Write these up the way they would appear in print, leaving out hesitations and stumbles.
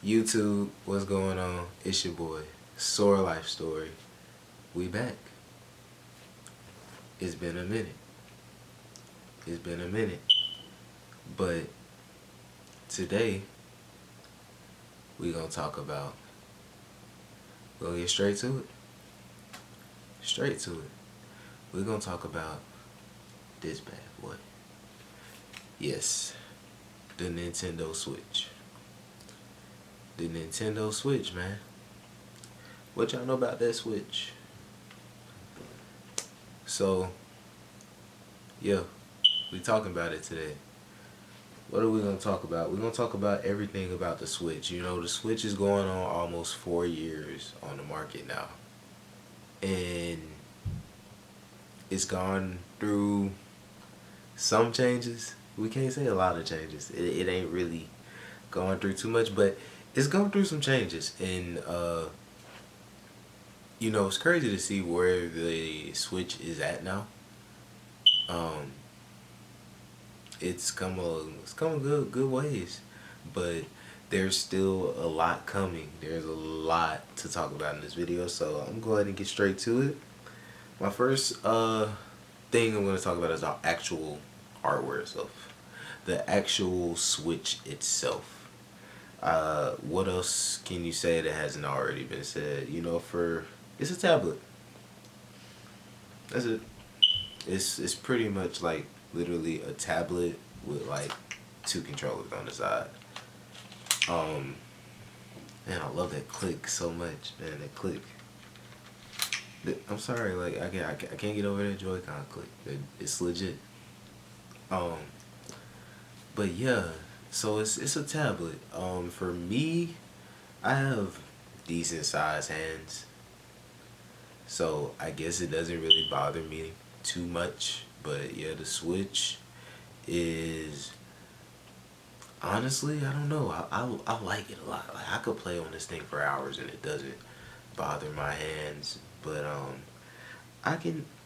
YouTube, what's going on? It's your boy, SoraLifeStory. We back. It's been a minute. But today, we're gonna talk about, we're gonna get straight to it. We're gonna talk about this bad boy. Yes, the Nintendo Switch. The Nintendo Switch, man. What y'all know about that Switch? So, yeah, we talking about it today. What are we gonna talk about? We're gonna talk about everything about the Switch. You know, the Switch is going on almost 4 years on the market now. And it's gone through some changes. We can't say a lot of changes. It ain't really going through too much, but it's gone through some changes. And you know, it's crazy to see where the Switch is at now. It's come a good ways, but there's still a lot coming. There's a lot to talk about in this video, so I'm going to go ahead and get straight to it. My first thing I'm going to talk about is the actual hardware itself, the actual Switch itself. What else can you say that hasn't already been said? You know, it's a tablet. That's it. It's pretty much like literally a tablet with like 2 controllers on the side. Man, I love that click so much, man. That click. I'm sorry, like I can't get over that Joy-Con click. It's legit. But yeah, so it's a tablet. For me, I have decent sized hands, so I guess it doesn't really bother me too much. But yeah, the Switch is, honestly, I don't know. I like it a lot. Like, I could play on this thing for hours and it doesn't bother my hands. But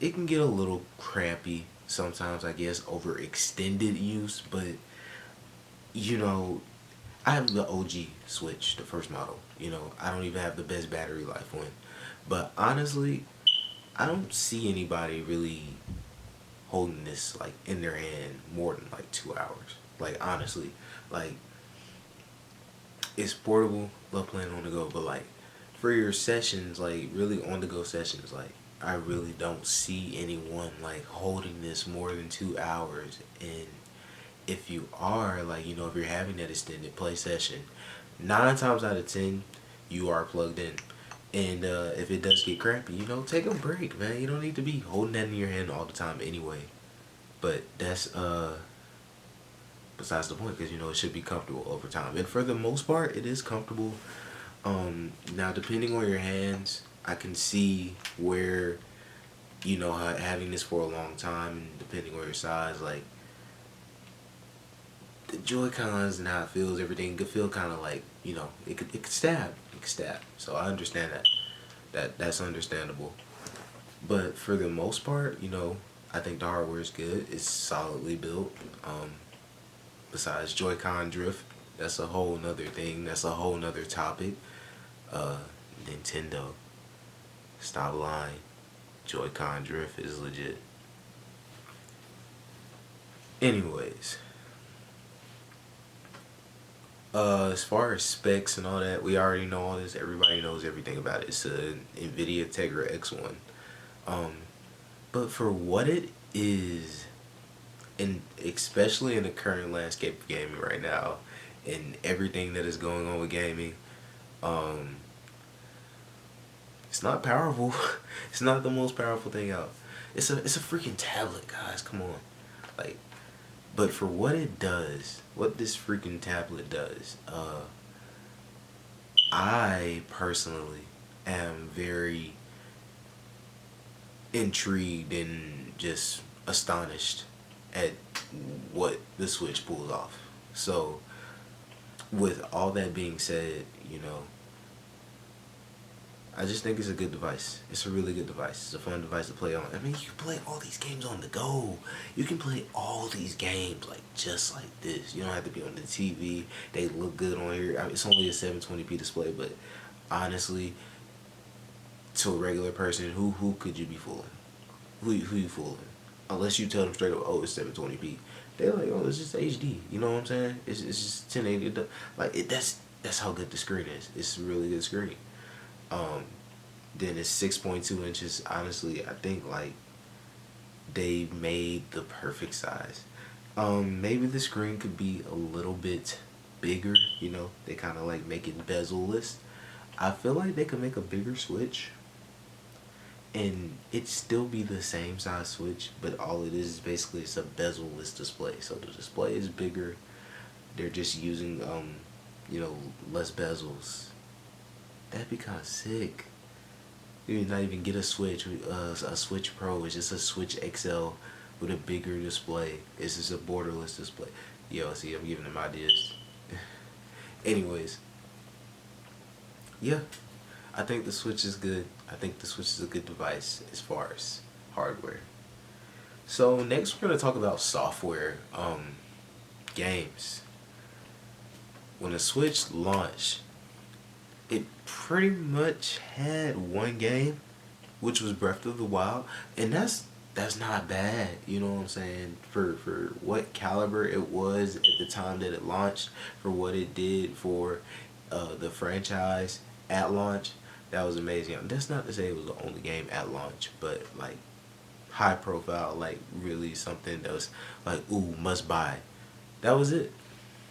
it can get a little crampy sometimes, I guess, over extended use. But you know, I have the OG Switch, the first model. You know, I don't even have the best battery life one. But honestly, I don't see anybody really holding this like in their hand more than like 2 hours. Like, honestly, like, it's portable, love playing on the go, but like for your sessions, like really on the go sessions, like I really don't see anyone like holding this more than 2 hours. And if you are, like, you know, if you're having that extended play session, 9 times out of 10 you are plugged in. And if it does get crappy, you know, take a break, man. You don't need to be holding that in your hand all the time anyway. But that's besides the point, because you know it should be comfortable over time. And for the most part, it is comfortable. Now, depending on your hands, I can see where, you know, having this for a long time, and depending on your size, like the Joy-Cons and how it feels, everything could feel kind of like, you know, it could stab. So I understand that's understandable. But for the most part, you know, I think the hardware is good. It's solidly built. Besides Joy-Con drift, that's a whole nother thing. That's a whole nother topic. Nintendo, stop lying. Joy-Con drift is legit. Anyways, as far as specs and all that, we already know all this. Everybody knows everything about it. It's a NVIDIA Tegra X1. But for what it is, and especially in the current landscape of gaming right now, and everything that is going on with gaming, it's not powerful. It's not the most powerful thing out. It's a freaking tablet, guys. Come on, like. But for what it does, what this freaking tablet does, I personally am very intrigued and just astonished at what the Switch pulls off. So, with all that being said, you know, I just think it's a good device. It's a really good device. It's a fun device to play on. I mean, you can play all these games on the go. You can play all these games like just like this. You don't have to be on the TV. They look good on here. I mean, it's only a 720p display, but honestly, to a regular person, who could you be fooling? Who you fooling? Unless you tell them straight up, oh, it's 720p. They're like, oh, it's just HD. You know what I'm saying? It's just 1080. Like that's how good the screen is. It's a really good screen. Then it's 6.2 inches. Honestly, I think like they made the perfect size. Maybe the screen could be a little bit bigger. You know, they kind of like make it bezel-less. I feel like they could make a bigger Switch and it still be the same size Switch, but all it is basically it's a bezel-less display. So the display is bigger. They're just using less bezels. That'd be kind of sick. You not even get a Switch, a Switch Pro. It's just a Switch XL with a bigger display. It's just a borderless display. Yo, see, I'm giving them ideas. Anyways, yeah, I think the Switch is good. I think the Switch is a good device as far as hardware. So next we're gonna talk about software, games. When the Switch launched, it pretty much had one game, which was Breath of the Wild, and that's not bad. You know what I'm saying? For what caliber it was at the time that it launched, for what it did for the franchise at launch, that was amazing. That's not to say it was the only game at launch, but like high profile, like really something that was like, ooh, must buy. That was it.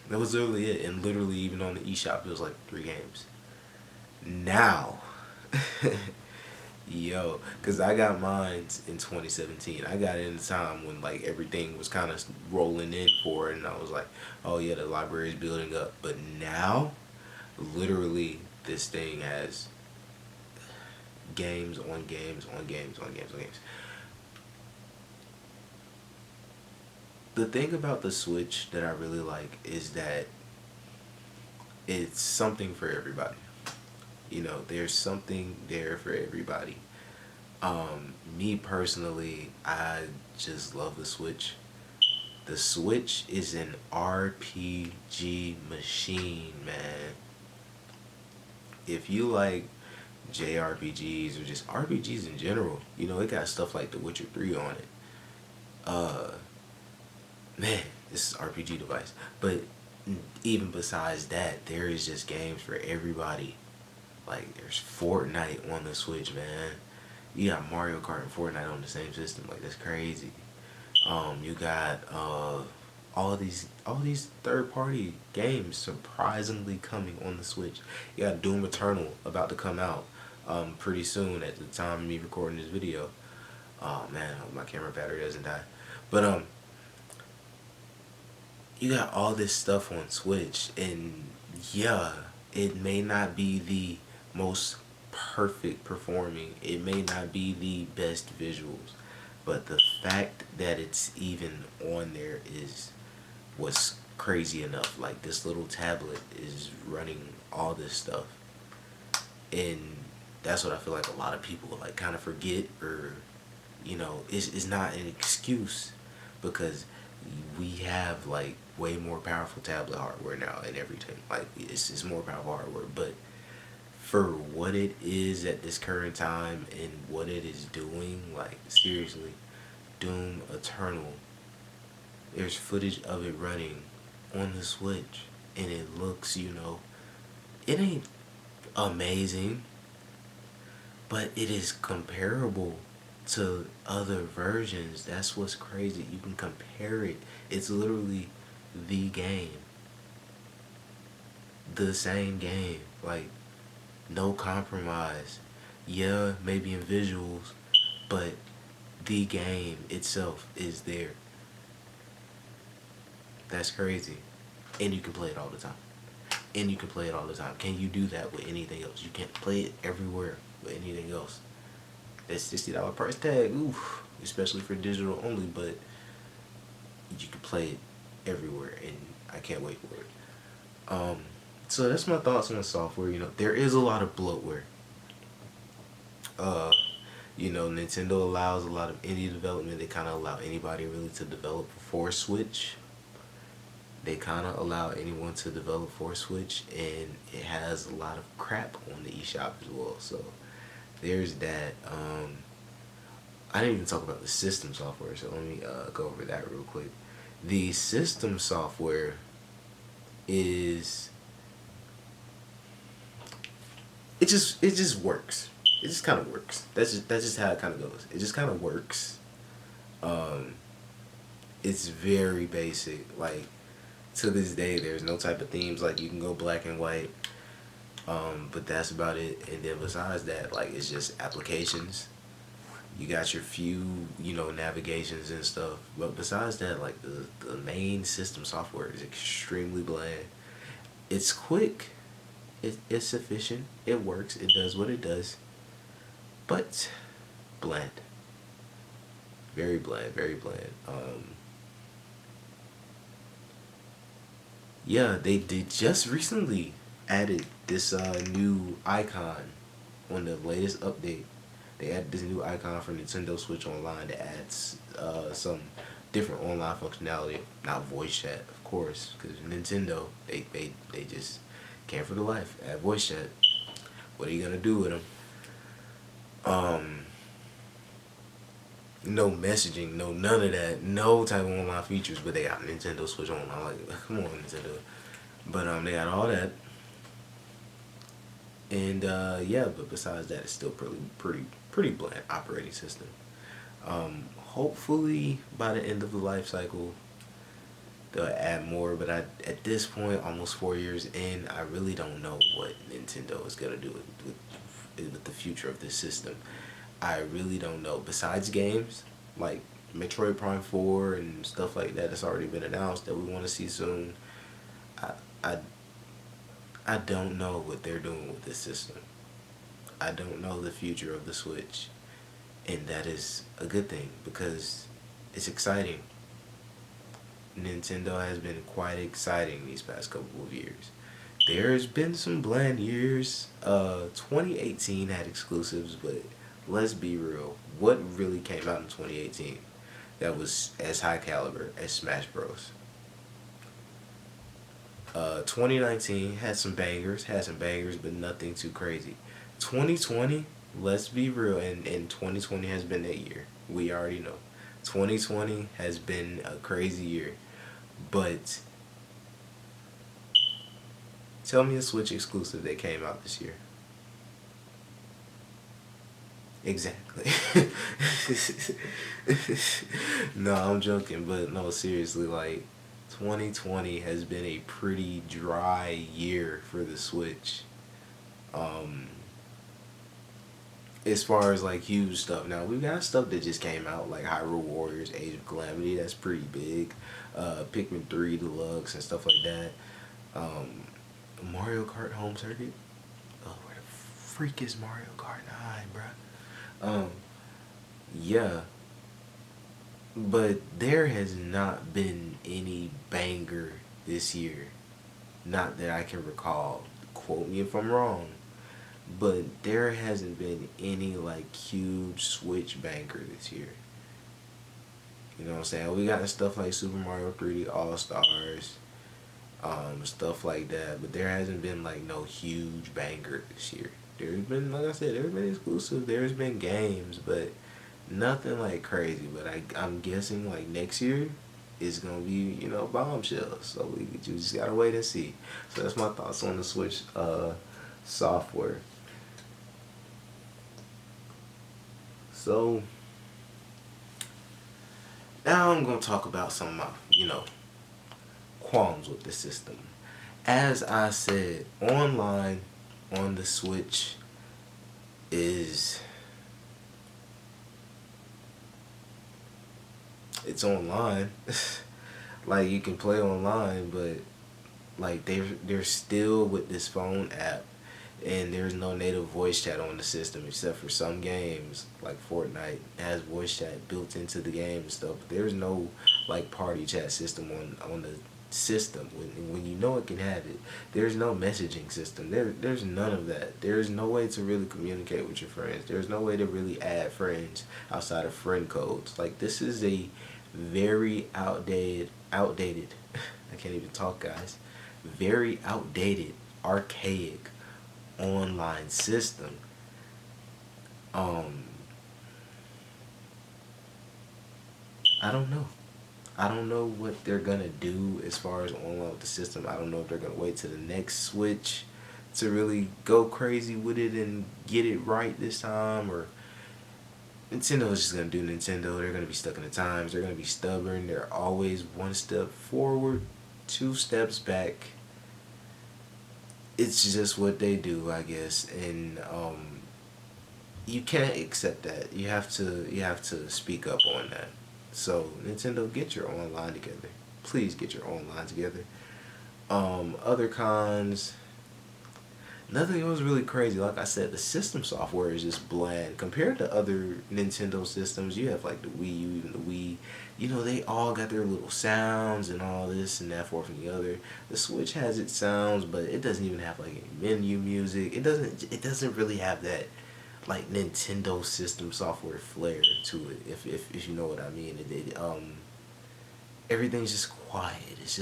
That was literally it. And literally even on the eShop it was like 3 games. Now yo, because I got mine in 2017. I got it in the time when like everything was kind of rolling in for it, and I was like, oh yeah, the library is building up. But now literally this thing has games on games on games on games on games. The thing about the Switch that I really like is that it's something for everybody. You know, there's something there for everybody. Me personally, I just love the Switch. The Switch is an RPG machine, man. If you like JRPGs or just RPGs in general, you know, it got stuff like The Witcher 3 on it. Man, this is RPG device. But even besides that, there is just games for everybody. Like, there's Fortnite on the Switch, man. You got Mario Kart and Fortnite on the same system. Like, that's crazy. You got all these third party games surprisingly coming on the Switch. You got Doom Eternal about to come out pretty soon at the time of me recording this video. Oh man, I hope my camera battery doesn't die. But you got all this stuff on Switch, and yeah, it may not be the most perfect performing, it may not be the best visuals, but the fact that it's even on there is what's crazy enough. Like, this little tablet is running all this stuff, and that's what I feel like a lot of people like kind of forget, or you know, it's not an excuse, because we have like way more powerful tablet hardware now and everything. Like, it's more powerful hardware, but for what it is at this current time and what it is doing, like seriously, Doom Eternal, there's footage of it running on the Switch, and it looks, you know, it ain't amazing, but it is comparable to other versions. That's what's crazy. You can compare it. It's literally the game. The same game. Like, no compromise. Yeah, maybe in visuals, but the game itself is there. That's crazy. And you can play it all the time. And you can play it all the time. Can you do that with anything else? You can't play it everywhere with anything else. That $60 price tag, oof, especially for digital only, but you can play it everywhere, and I can't wait for it. So that's my thoughts on the software. You know, there is a lot of bloatware. Nintendo allows a lot of indie development. They kind of allow anybody really to develop for Switch. They kind of allow anyone to develop for Switch, and it has a lot of crap on the eShop as well. So there's that. I didn't even talk about the system software, so let me go over that real quick. The system software is it just works. It just kind of works. That's just how it kind of goes. It just kind of works. It's very basic. Like, to this day, there's no type of themes. Like, you can go black and white, but that's about it. And then besides that, like, it's just applications. You got your few, navigations and stuff. But besides that, like, the main system software is extremely bland. It's quick. It's sufficient. It works. It does what it does. But bland. Very bland. Very bland. Yeah, they just recently added this new icon on the latest update. They added this new icon for Nintendo Switch Online that adds some different online functionality. Not voice chat, of course, because Nintendo, they just can't for the life add voice chat. What are you gonna do with them? No messaging, no none of that, no type of online features. But they got Nintendo Switch Online. Like, come on, Nintendo. But they got all that. And yeah, but besides that, it's still pretty bland operating system. Hopefully by the end of the life cycle, they'll add more. But at this point, almost 4 years in, I really don't know what Nintendo is gonna do with the future of this system. I really don't know. Besides games like Metroid Prime 4 and stuff like that, that's already been announced that we want to see soon. I I don't know what they're doing with this system. I don't know the future of the Switch, and that is a good thing because it's exciting. Nintendo has been quite exciting these past couple of years. There's been some bland years. 2018 had exclusives, but let's be real. What really came out in 2018 that was as high caliber as Smash Bros? 2019 had some bangers, but nothing too crazy. 2020, let's be real, and 2020 has been that year. We already know. 2020 has been a crazy year, but tell me a Switch exclusive that came out this year. Exactly. No, I'm joking, but no, seriously, like 2020 has been a pretty dry year for the Switch. As far as like huge stuff, now we've got stuff that just came out like Hyrule Warriors, Age of Calamity. That's pretty big. Pikmin 3 Deluxe and stuff like that. Mario Kart Home Circuit. Oh, where the freak is Mario Kart 9, bruh? Yeah. But there has not been any banger this year. Not that I can recall. Quote me if I'm wrong. But there hasn't been any like huge Switch banger this year. You know what I'm saying? We got stuff like Super Mario 3D All Stars, stuff like that. But there hasn't been like no huge banger this year. There's been, like I said, there's been exclusive. There's been games, but nothing like crazy. But I'm guessing like next year is gonna be bombshells. So we just gotta wait and see. So that's my thoughts on the Switch software. So now I'm gonna talk about some of my qualms with the system. As I said, online on the Switch is it's online. Like you can play online, but like they're still with this phone app, and there's no native voice chat on the system except for some games like Fortnite has voice chat built into the game and stuff. But there's no like party chat system on the system. When you know it can have it, there's no messaging system. There's none of that. There's no way to really communicate with your friends. There's no way to really add friends outside of friend codes. Like, this is a very outdated I can't even talk, guys. Very outdated, archaic online system. um I don't know. I don't know what they're gonna do as far as online with the system. I don't know if they're gonna wait to the next Switch to really go crazy with it and get it right this time, or Nintendo is just gonna do Nintendo. They're gonna be stuck in the times. They're gonna be stubborn. They're always one step forward, two steps back. It's just what they do, I guess, and you can't accept that. You have to speak up on that. So Nintendo, get your online together. Please get your online together. Other cons, nothing was really crazy. Like I said, the system software is just bland compared to other Nintendo systems. You have like the Wii U, even the Wii. You know, they all got their little sounds and all this and that, forth and the other. The Switch has its sounds, but it doesn't even have like any menu music. It doesn't really have that like Nintendo system software flair to it. If you know what I mean. Everything's just quiet. It's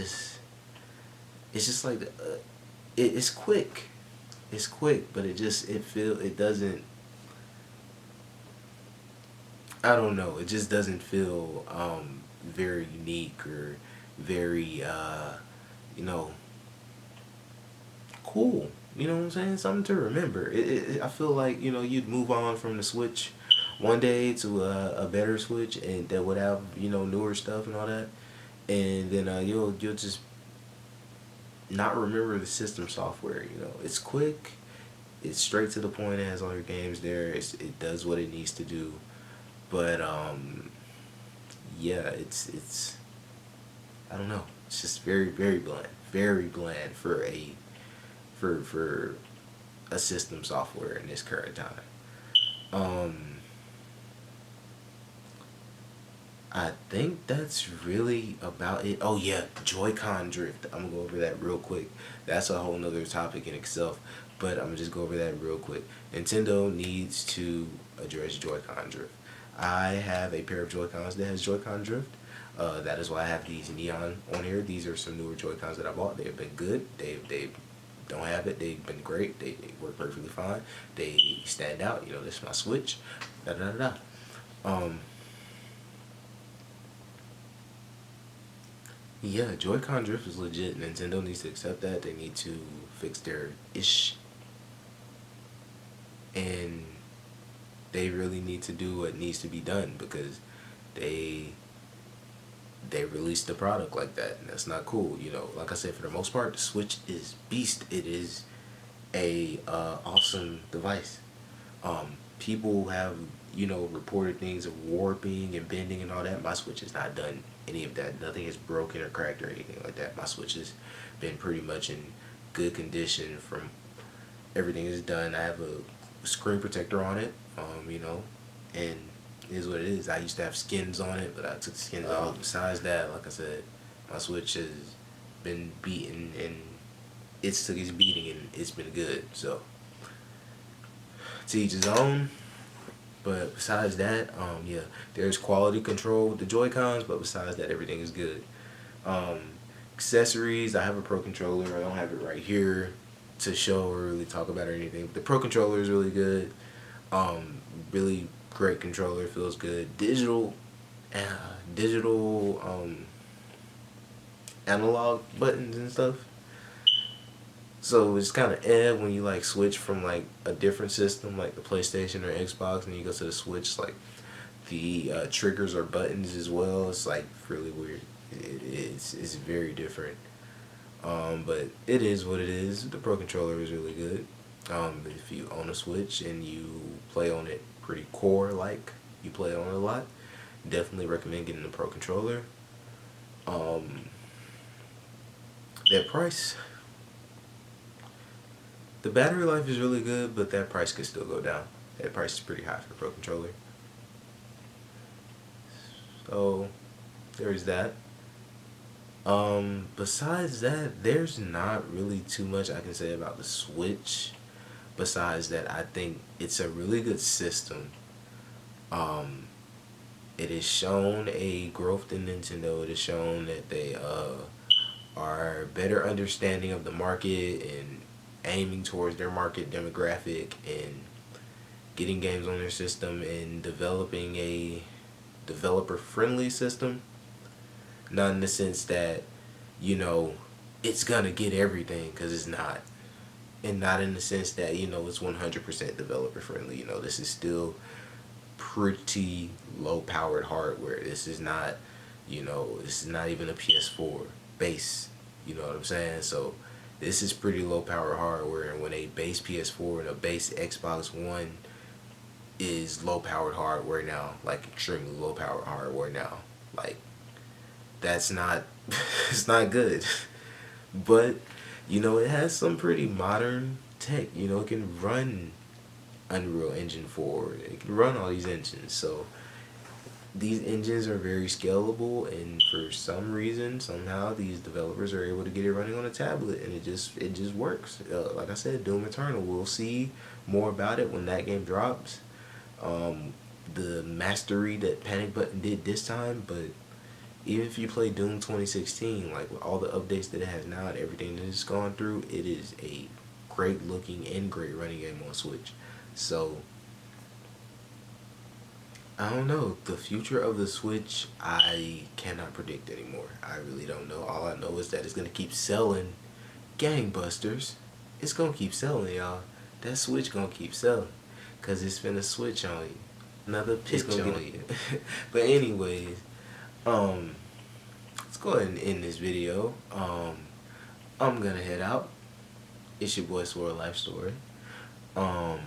just like it's quick. It's quick, but it doesn't. I don't know. It just doesn't feel very unique or very you know cool. You know what I'm saying? Something to remember. I feel like, you'd move on from the Switch one day to a better Switch, and that would have, newer stuff and all that, and then you'll just not remember the system software. It's quick, it's straight to the point. It has all your games there. It does what it needs to do, but yeah, it's I don't know. It's just very bland for a system software in this current time. I think that's really about it. Oh yeah, Joy-Con drift. I'm gonna go over that real quick. That's a whole nother topic in itself, but I'm gonna just go over that real quick. Nintendo needs to address Joy-Con drift. I have a pair of Joy-Cons that has Joy-Con drift. That is why I have these neon on here. These are some newer Joy-Cons that I bought. They've been good. They don't have it. They've been great. They work perfectly fine. They stand out. This is my Switch. Da da da da. Yeah, Joy-Con drift is legit. Nintendo needs to accept that. They need to fix their ish, and they really need to do what needs to be done, because they released the product like that, and that's not cool. Like I said, for the most part, the Switch is beast. It is a awesome device. People have reported things of warping and bending and all that. My Switch has not done any of that. Nothing is broken or cracked or anything like that. My Switch has been pretty much in good condition from everything is done. I have a screen protector on it, and it is what it is. I used to have skins on it, but I took the skins off. Besides that, like I said, my Switch has been beaten, and it's took its beating, and it's been good. So, to each his own. But besides that, yeah, there's quality control with the Joy-Cons, but besides that, everything is good. Accessories, I have a Pro Controller. I don't have it right here to show or really talk about or anything. But the Pro Controller is really good. Really great controller, feels good. Digital analog buttons and stuff. So it's kind of when you like switch from like a different system, like the PlayStation or Xbox, and you go to the Switch, like the triggers or buttons as well. It's like really weird. It's very different. But it is what it is. The Pro Controller is really good. If you own a Switch and you play on it pretty core, like you play on it a lot, definitely recommend getting the Pro Controller. That price, the battery life is really good, but that price could still go down. That price is pretty high for the Pro Controller. So there's that. Besides that, there's not really too much I can say about the Switch. Besides that, I think it's a really good system. Um, it has shown a growth in Nintendo. It has shown that they are better understanding of the market and aiming towards their market demographic and getting games on their system and developing a developer friendly system. Not in the sense that, you know, it's gonna get everything, because it's not. And not in the sense that, you know, it's 100% developer friendly. You know, this is still pretty low powered hardware. This is not, you know, this is not even a PS4 base. You know what I'm saying? So this is pretty low powered hardware. And when a base PS4 and a base Xbox One is low powered hardware now, like extremely low powered hardware now, like that's not it's not good. But you know, it has some pretty modern tech. You know, it can run Unreal Engine 4. It can run all these engines. So these engines are very scalable, and for some reason, somehow, these developers are able to get it running on a tablet, and it just works. Like I said, Doom Eternal. We'll see more about it when that game drops. The mastery that Panic Button did this time, but even if you play Doom 2016, like with all the updates that it has now and everything that it's gone through, it is a great looking and great running game on Switch. So I don't know. The future of the Switch, I cannot predict anymore. I really don't know. All I know is that it's gonna keep selling gangbusters. It's gonna keep selling, y'all. That Switch gonna keep selling, cause it's finna switch on you. Another pitch on you. But anyways, let's go ahead and end this video. I'm gonna head out. It's your boy SoraLifeStory. Um,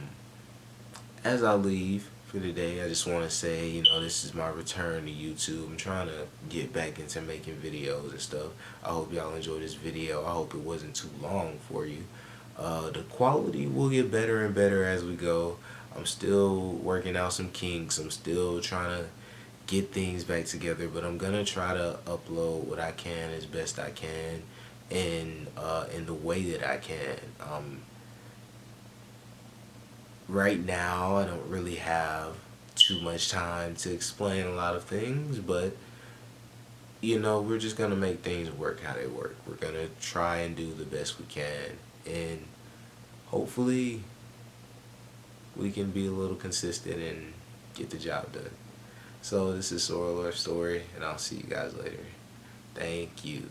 as I leave for today, I just want to say, you know, this is my return to YouTube. I'm trying to get back into making videos and stuff. I hope y'all enjoyed this video. I hope it wasn't too long for you. The quality will get better and better as we go. I'm still working out some kinks. I'm still trying to get things back together, but I'm gonna try to upload what I can as best I can, in the way that I can. Right now, I don't really have too much time to explain a lot of things, but you know, we're just gonna make things work how they work. We're gonna try and do the best we can, and hopefully we can be a little consistent and get the job done. So this is SoraLifeStory, and I'll see you guys later. Thank you.